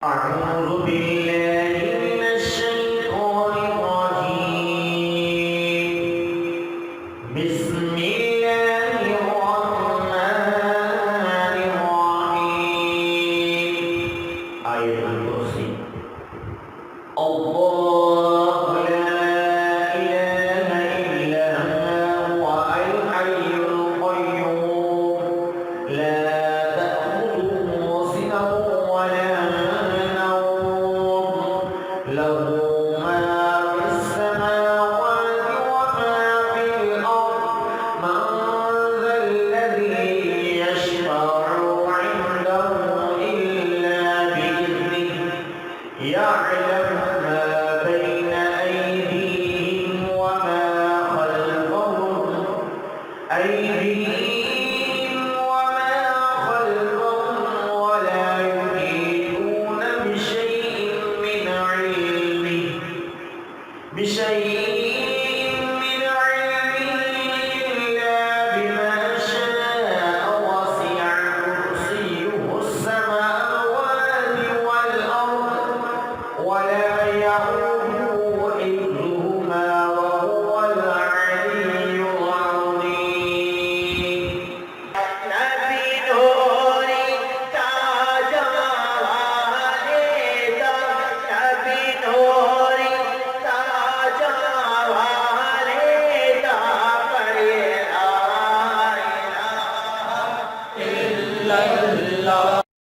أعوذ بالله من الشيطان الرجيم بسم الله الرحمن الرحيم آية الكرسي الله لا إله إلا هو الحي القيوم لا تأخذه سنة ولا له ما في السماوات وما في الأرض من ذا الذي يشفع عنده إلا بإذنه